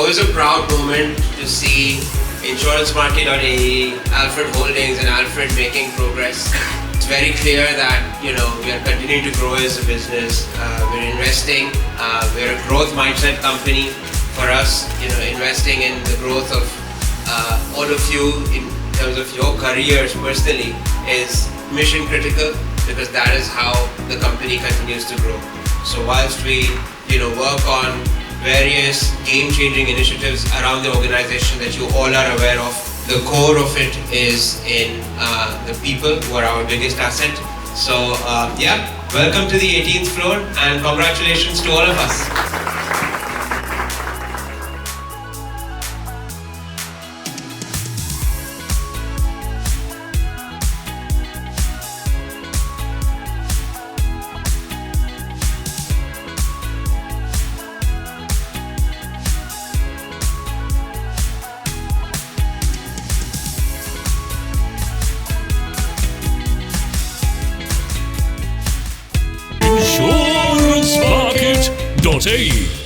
always a proud moment to see InsuranceMarket.ae, Alfred Holdings and Alfred making progress. It's very clear that we are continuing to grow as a business. We're investing. We're a growth mindset company. For us, investing in the growth of all of you in terms of your careers personally is mission critical, because that is how the company continues to grow. So whilst we work on various game-changing initiatives around the organization that you all are aware of, the core of it is in the people who are our biggest asset. So welcome to the 18th floor and congratulations to all of us. InsuranceMarket.ae